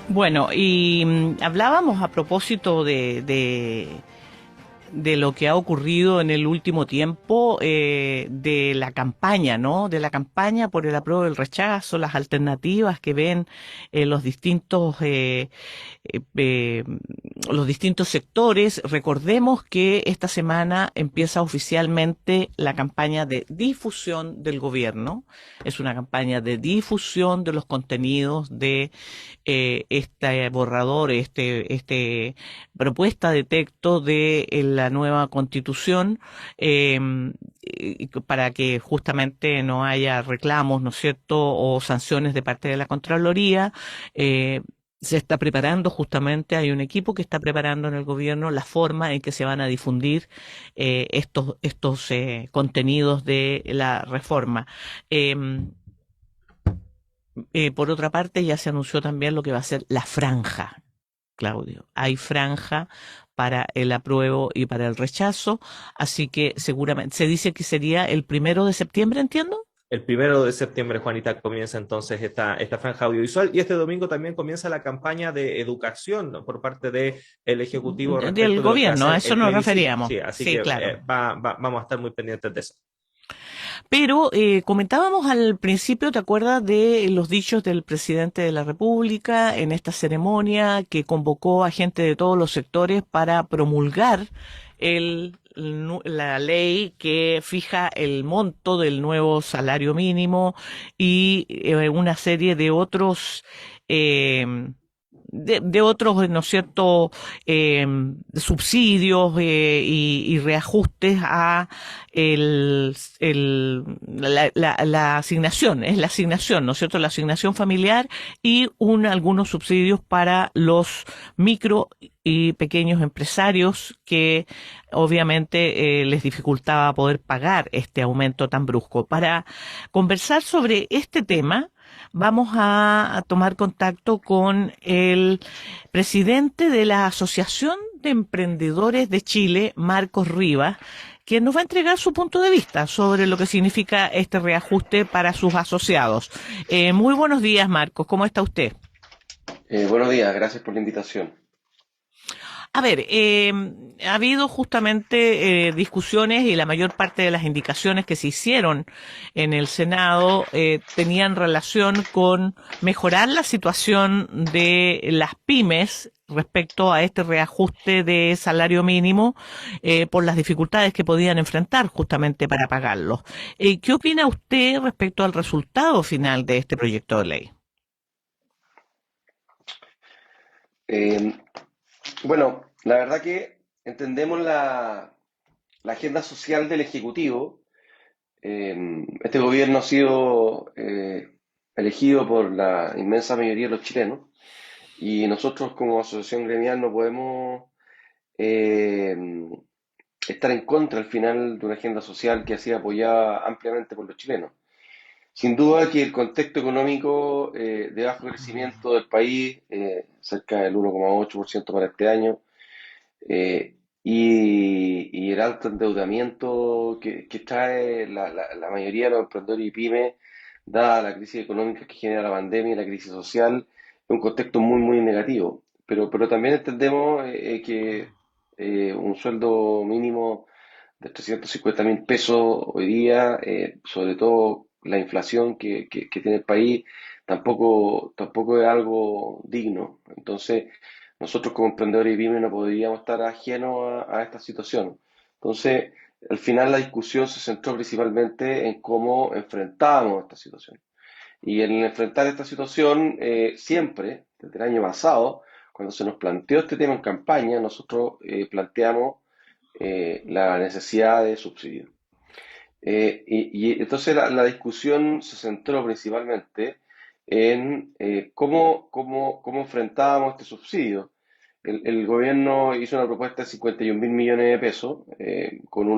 Bueno, y hablábamos a propósito de lo que ha ocurrido en el último tiempo, de la campaña, ¿no? De la campaña por el apruebo y el rechazo, las alternativas que ven los eh, eh, los distintos sectores. Recordemos que esta semana empieza oficialmente la campaña de difusión del gobierno. Es una campaña de difusión de los contenidos de este borrador, este propuesta de texto de la nueva constitución, eh, para que justamente no haya reclamos, ¿no es cierto?, o sanciones de parte de la Contraloría. Eh, Se está preparando justamente, hay un equipo que está preparando en el gobierno la forma en que se van a difundir estos contenidos de la reforma. Eh, por otra parte, ya se anunció también lo que va a ser la franja, Claudio. Hay franja para el apruebo y para el rechazo, así que seguramente se dice que sería el 1 de septiembre, entiendo. El 1 de septiembre, Juanita, comienza entonces esta franja audiovisual y este domingo también comienza la campaña de educación, ¿no?, por parte del Ejecutivo Del respecto de lo que va a gobierno, a ser eso el nos plebiscito. referíamos. Sí, así Sí, que claro. vamos a estar muy pendientes de eso. Pero comentábamos al principio, ¿te acuerdas de los dichos del presidente de la República en esta ceremonia que convocó a gente de todos los sectores para promulgar la ley que fija el monto del nuevo salario mínimo y una serie de otros eh, de otros, ¿no es cierto?, eh, subsidios y reajustes a la asignación, es la asignación, ¿no es cierto?, la asignación familiar y algunos subsidios para los micro y pequeños empresarios que obviamente les dificultaba poder pagar este aumento tan brusco. Para conversar sobre este tema, vamos a tomar contacto con el presidente de la Asociación de Emprendedores de Chile, Marcos Rivas, quien nos va a entregar su punto de vista sobre lo que significa este reajuste para sus asociados. Muy buenos días, Marcos. ¿Cómo está usted? Buenos días, gracias por la invitación. A ver, ha habido justamente discusiones y la mayor parte de las indicaciones que se hicieron en el Senado tenían relación con mejorar la situación de las pymes respecto a este reajuste de salario mínimo por las dificultades que podían enfrentar justamente para pagarlo. ¿Qué opina usted respecto al resultado final de este proyecto de ley? Eh, bueno, la verdad que entendemos la agenda social del Ejecutivo. Este gobierno ha sido elegido por la inmensa mayoría de los chilenos y nosotros como asociación gremial no podemos eh, estar en contra al final de una agenda social que ha sido apoyada ampliamente por los chilenos. Sin duda que el contexto económico de bajo crecimiento del país, cerca del 1,8% para este año, eh, y el alto endeudamiento que trae la mayoría de los emprendedores y pymes, dada la crisis económica que genera la pandemia y la crisis social, es un contexto muy, muy negativo. Pero también entendemos que un sueldo mínimo de 350.000 pesos hoy día, sobre todo la inflación que tiene el país, tampoco es algo digno. Entonces, nosotros como emprendedores y pymes no podríamos estar ajenos a esta situación. Entonces, al final la discusión se centró principalmente en cómo enfrentábamos esta situación. Y en enfrentar esta situación, siempre, desde el año pasado, cuando se nos planteó este tema en campaña, nosotros planteamos la necesidad de subsidios. Y entonces la discusión se centró principalmente en cómo enfrentábamos este subsidio. El gobierno hizo una propuesta de 51.000 millones de pesos con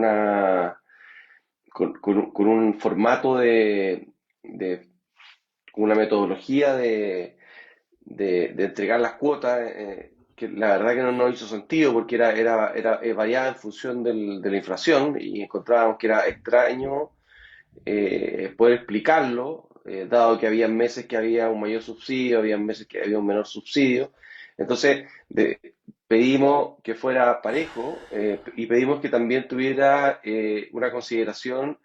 un formato de una metodología de entregar las cuotas, que la verdad que no nos hizo sentido porque variaba en función de la inflación y encontrábamos que era extraño poder explicarlo dado que había meses que había un mayor subsidio, había meses que había un menor subsidio. Entonces, pedimos que fuera parejo y pedimos que también tuviera una consideración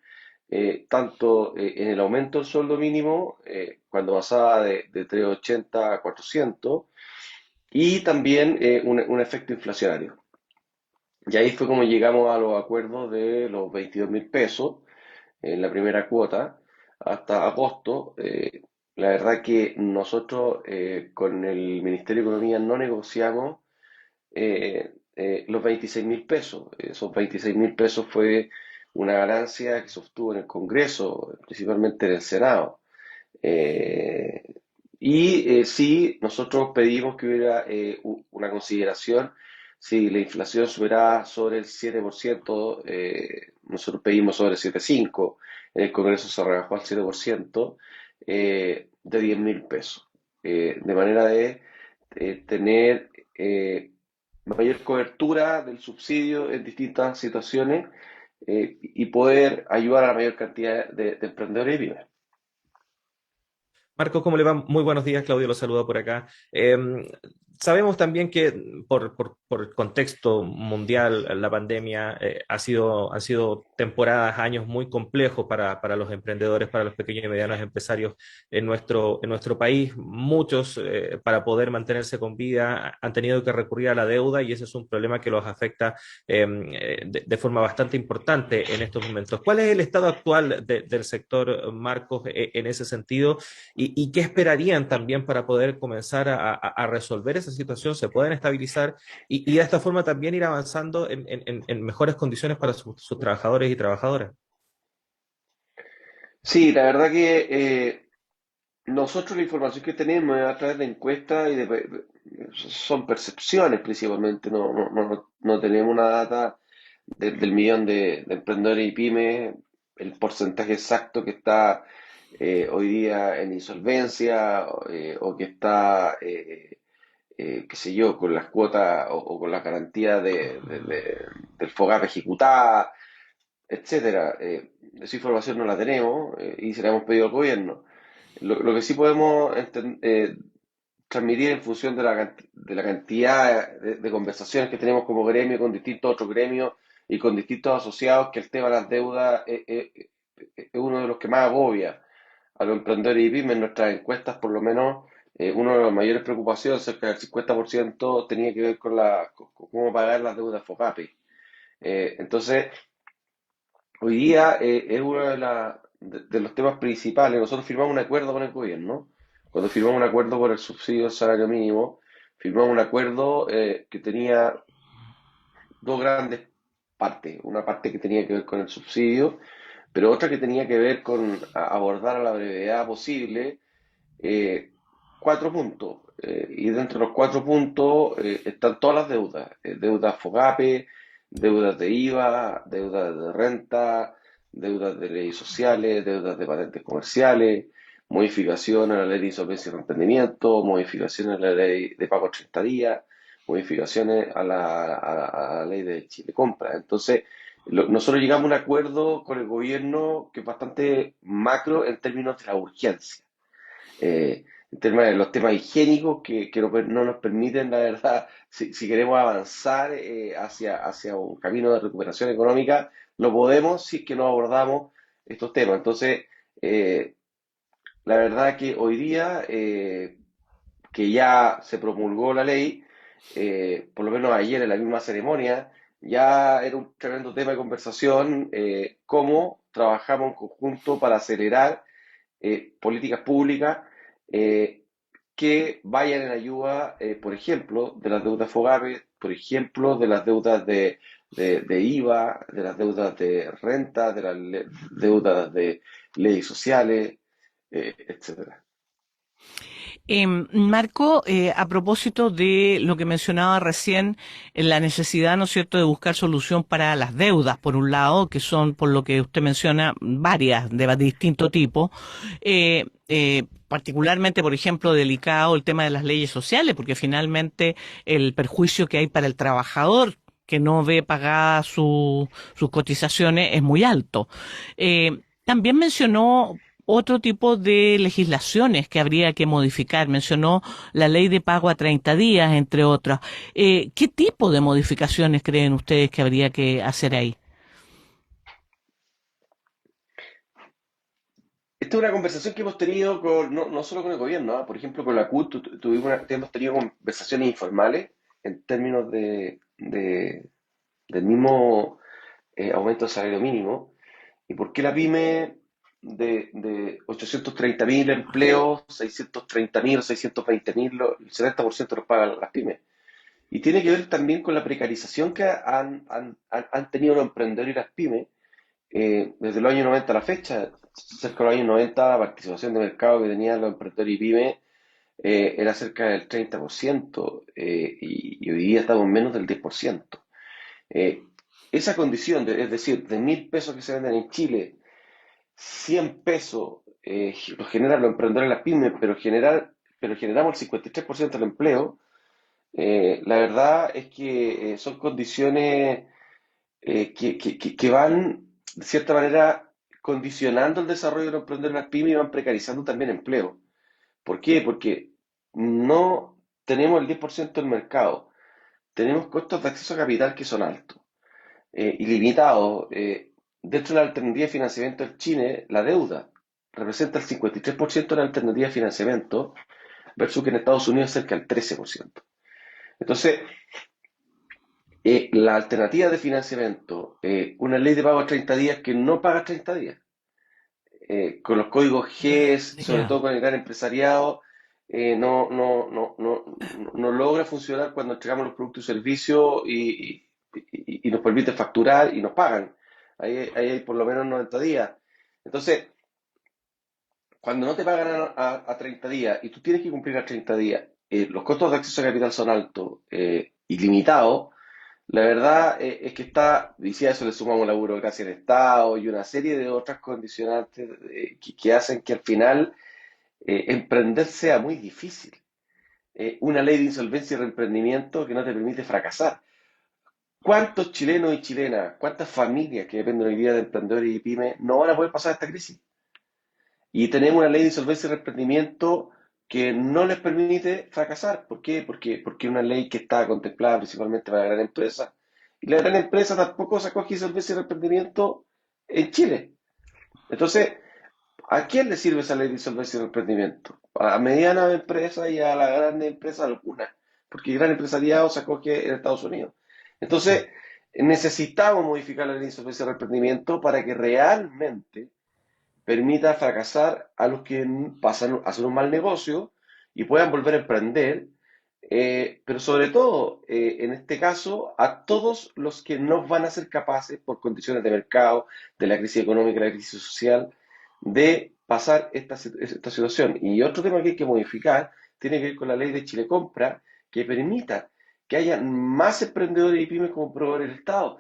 tanto en el aumento del sueldo mínimo, cuando pasaba de 380 a 400, y también un efecto inflacionario. Y ahí fue como llegamos a los acuerdos de los 22.000 pesos en la primera cuota hasta agosto. La verdad que nosotros con el Ministerio de Economía no negociamos los 26.000 pesos. Esos 26.000 pesos fue una ganancia que se obtuvo en el Congreso, principalmente en el Senado. Eh, sí, nosotros pedimos que hubiera una consideración. Si la inflación superaba sobre el 7%, nosotros pedimos sobre el 7,5%, en el Congreso se rebajó al 7%, de 10.000 pesos, de manera de tener mayor cobertura del subsidio en distintas situaciones y poder ayudar a la mayor cantidad de emprendedores y pymes. Marco, ¿cómo le va? Muy buenos días, Claudio lo saluda por acá. Sabemos también que por el contexto mundial, la pandemia han sido temporadas, años muy complejos para los emprendedores, para los pequeños y medianos empresarios en nuestro país. Muchos, para poder mantenerse con vida, han tenido que recurrir a la deuda y ese es un problema que los afecta de forma bastante importante en estos momentos. ¿Cuál es el estado actual del sector, Marcos, en ese sentido? ¿Y qué esperarían también para poder comenzar a resolver esa situación? ¿Se pueden estabilizar y de esta forma también ir avanzando en mejores condiciones para sus trabajadores y trabajadoras? Sí, la verdad que nosotros la información que tenemos es a través de encuestas y son percepciones principalmente, no tenemos una data del millón de emprendedores y pymes, el porcentaje exacto que está hoy día en insolvencia o que está, qué sé yo, con las cuotas o con la garantía del FOGAP ejecutada, etcétera. Esa información no la tenemos y se la hemos pedido al gobierno. Lo que sí podemos transmitir en función de la cantidad de conversaciones que tenemos como gremio con distintos otros gremios y con distintos asociados, que el tema de las deudas es uno de los que más agobia a los emprendedores y pymes. En nuestras encuestas, por lo menos, una de las mayores preocupaciones, cerca del 50%, tenía que ver con cómo pagar las deudas FOGAPE. Entonces, hoy día es uno de los temas principales. Nosotros firmamos un acuerdo con el gobierno. Cuando firmamos un acuerdo por el subsidio al salario mínimo, firmamos un acuerdo que tenía dos grandes partes. Una parte que tenía que ver con el subsidio, pero otra que tenía que ver con abordar a la brevedad posible eh, 4 puntos. Y dentro de los 4 puntos están todas las deudas. Deudas FOGAPE, deudas de IVA, deudas de renta, deudas de leyes sociales, deudas de patentes comerciales, modificación a la ley de insolvencia y emprendimiento, modificaciones a la ley de pago a 30 días, modificaciones a la ley de Chile Compra. Entonces, nosotros llegamos a un acuerdo con el gobierno que es bastante macro en términos de la urgencia. En términos de los temas higiénicos que no nos permiten, la verdad, si queremos avanzar hacia un camino de recuperación económica, no podemos si es que no abordamos estos temas. Entonces, la verdad que hoy día, que ya se promulgó la ley, por lo menos ayer en la misma ceremonia, ya era un tremendo tema de conversación, cómo trabajamos en conjunto para acelerar políticas públicas eh, que vayan en ayuda, por ejemplo, de las deudas FOGAPE, por ejemplo, de las deudas de IVA, de las deudas de renta, de las deudas de leyes sociales, etcétera. Marco, a propósito de lo que mencionaba recién, la necesidad, ¿no es cierto?, de buscar solución para las deudas, por un lado, que son, por lo que usted menciona, varias de distinto tipo, particularmente, por ejemplo, delicado el tema de las leyes sociales, porque finalmente el perjuicio que hay para el trabajador que no ve pagadas sus cotizaciones es muy alto. También mencionó otro tipo de legislaciones que habría que modificar. Mencionó la ley de pago a 30 días, entre otras. ¿Qué tipo de modificaciones creen ustedes que habría que hacer ahí? Esta es una conversación que hemos tenido no solo con el gobierno, ¿ah? Por ejemplo, con la CUT hemos tenido conversaciones informales en términos del mismo aumento del salario mínimo. ¿Y por qué la pyme de 830.000 empleos, 630.000 o 620.000, el 70% los pagan las pymes? Y tiene que ver también con la precarización que han tenido los emprendedores y las pymes desde los años 90 a la fecha. Cerca de los años 90 la participación de mercado que tenían los emprendedores y pymes era cerca del 30%, y hoy día estamos en menos del 10%. Eh, esa condición, es decir, de 1.000 pesos que se venden en Chile, 100 pesos los generan los emprendedores y las pymes, pero generamos el 53% del empleo. La verdad es que son condiciones que van, de cierta manera, condicionando el desarrollo de los emprendedores y las pymes y van precarizando también empleo. ¿Por qué? Porque no tenemos el 10% del mercado, tenemos costos de acceso a capital que son altos, ilimitados. Dentro de la alternativa de financiamiento del Chile, la deuda representa el 53% de la alternativa de financiamiento, versus que en Estados Unidos es cerca del 13%. Entonces, la alternativa de financiamiento, una ley de pago a 30 días que no paga 30 días, con los códigos GES, sobre Ya. todo con el gran empresariado, no logra funcionar cuando entregamos los productos y servicios y nos permite facturar y nos pagan. Ahí hay por lo menos 90 días. Entonces, cuando no te pagan a 30 días y tú tienes que cumplir a 30 días, los costos de acceso a capital son altos, ilimitados. La verdad es que y si a eso le sumamos la burocracia del Estado y una serie de otras condicionantes que hacen que al final emprender sea muy difícil. Una ley de insolvencia y reemprendimiento que no te permite fracasar. ¿Cuántos chilenos y chilenas, cuántas familias que dependen hoy día de emprendedores y pymes no van a poder pasar esta crisis? Y tenemos una ley de insolvencia y reemprendimiento que no les permite fracasar. ¿Por qué? Porque es una ley que está contemplada principalmente para la gran empresa. Y la gran empresa tampoco se acoge a insolvencia y reemprendimiento en Chile. Entonces, ¿a quién le sirve esa ley de insolvencia y reemprendimiento? A medianas empresas y a la gran empresa alguna. Porque el gran empresariado se acoge en Estados Unidos. Entonces, necesitamos modificar la ley de insolvencia y reemprendimiento para que realmente permita fracasar a los que pasan a hacer un mal negocio y puedan volver a emprender, pero sobre todo, en este caso, a todos los que no van a ser capaces, por condiciones de mercado, de la crisis económica, de la crisis social, de pasar esta situación. Y otro tema que hay que modificar tiene que ver con la ley de Chile Compra, que permita que haya más emprendedores y pymes como proveedores del Estado.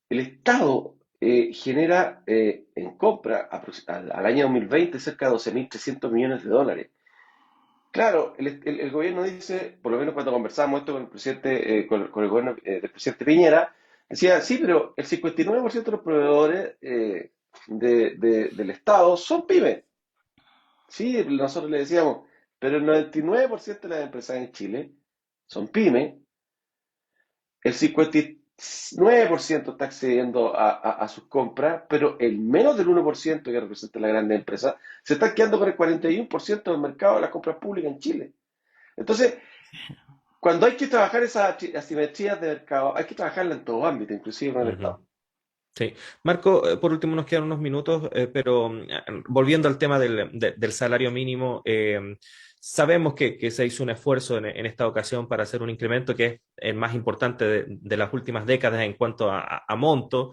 El Estado genera en compra al año 2020 cerca de 12.300 millones de dólares. Claro, el gobierno dice, por lo menos cuando conversamos esto con el presidente, con el gobierno del presidente Piñera, decía, sí, pero el 59% de los proveedores del Estado son pymes. Sí, nosotros le decíamos, pero el 99% de las empresas en Chile son pymes. El 59% está accediendo a sus compras, pero el menos del 1% que representa la grande empresa se está quedando con el 41% del mercado de las compras públicas en Chile. Entonces, cuando hay que trabajar esas asimetrías de mercado, hay que trabajarla en todo ámbito, inclusive con el Ujú. Estado. Sí. Marco, por último nos quedan unos minutos, pero volviendo al tema del salario mínimo, sabemos que se hizo un esfuerzo en esta ocasión para hacer un incremento que es el más importante de las últimas décadas en cuanto a monto,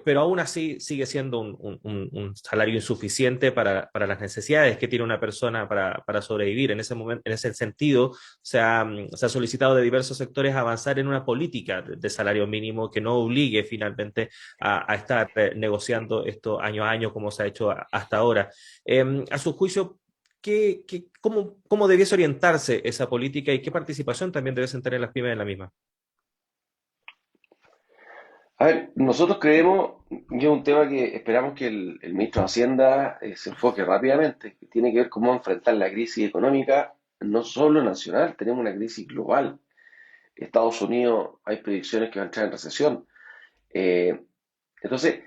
pero aún así sigue siendo un salario insuficiente para las necesidades que tiene una persona para sobrevivir. En ese momento, en ese sentido, se ha solicitado de diversos sectores avanzar en una política de salario mínimo que no obligue finalmente a estar negociando esto año a año como se ha hecho hasta ahora. A su juicio, cómo debiese orientarse esa política y qué participación también deben tener las pymes en la misma? A ver, nosotros creemos, y es un tema que esperamos que el ministro de Hacienda se enfoque rápidamente, que tiene que ver cómo enfrentar la crisis económica, no solo nacional, tenemos una crisis global. Estados Unidos hay predicciones que va a entrar en recesión. Eh, entonces,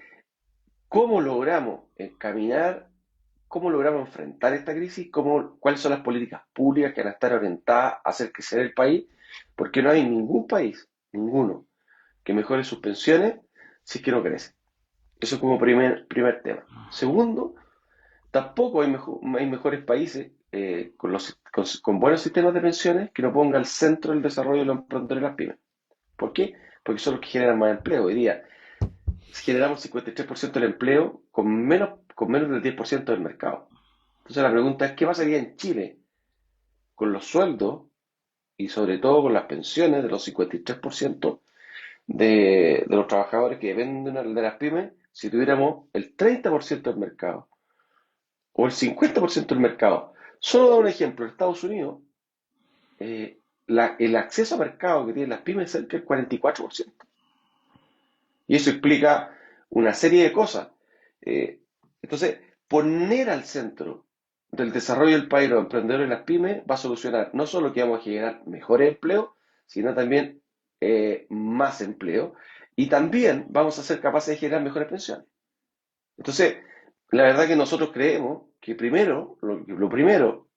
¿cómo logramos encaminar, cómo logramos enfrentar esta crisis? ¿Cuáles son las políticas públicas que van a estar orientadas a hacer crecer el país? Porque no hay ningún país, ninguno, que mejore sus pensiones si es que no crece. Eso es como primer tema. Segundo, tampoco hay mejores países con buenos sistemas de pensiones que no ponga al centro el desarrollo de los emprendedores y las pymes. ¿Por qué? Porque son los que generan más empleo. Hoy día generamos 53% del empleo con menos del 10% del mercado. Entonces la pregunta es, ¿qué pasaría en Chile con los sueldos y sobre todo con las pensiones de los 53% de los trabajadores que dependen de las pymes si tuviéramos el 30% del mercado o el 50% del mercado? Solo da un ejemplo, en Estados Unidos el acceso a mercado que tienen las pymes es cerca del 44%. Y eso explica una serie de cosas. Entonces, poner al centro del desarrollo del país los emprendedores y las pymes va a solucionar no solo que vamos a generar mejores empleos, sino también más empleo. Y también vamos a ser capaces de generar mejores pensiones. Entonces, la verdad que nosotros creemos que primero, lo primero,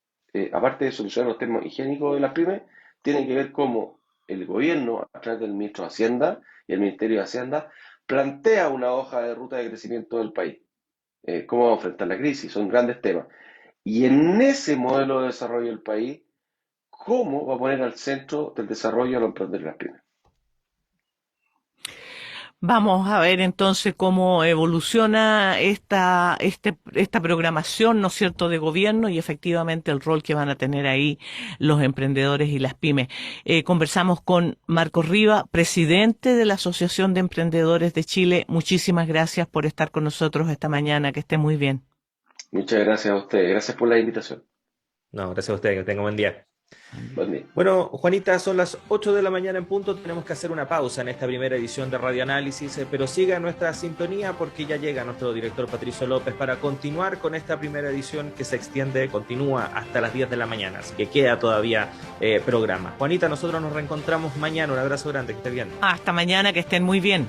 aparte de solucionar los temas higiénicos de las pymes, tiene que ver cómo el gobierno, a través del ministro de Hacienda y el Ministerio de Hacienda, plantea una hoja de ruta de crecimiento del país. Cómo vamos a enfrentar la crisis, son grandes temas. Y en ese modelo de desarrollo del país, cómo va a poner al centro del desarrollo a los emprendedores y las pymes. Vamos a ver entonces cómo evoluciona esta programación, ¿no es cierto?, de gobierno y efectivamente el rol que van a tener ahí los emprendedores y las pymes. Conversamos con Marcos Riva, presidente de la Asociación de Emprendedores de Chile. Muchísimas gracias por estar con nosotros esta mañana. Que esté muy bien. Muchas gracias a ustedes. Gracias por la invitación. No, gracias a usted, que tenga un buen día. Buen día. Bueno, Juanita, son las 8 de la mañana en punto, tenemos que hacer una pausa en esta primera edición de Radio Análisis, pero siga en nuestra sintonía porque ya llega nuestro director Patricio López para continuar con esta primera edición que se continúa hasta las 10 de la mañana, así que queda todavía programa. Juanita, nosotros nos reencontramos mañana, un abrazo grande, que esté bien. Hasta mañana, que estén muy bien.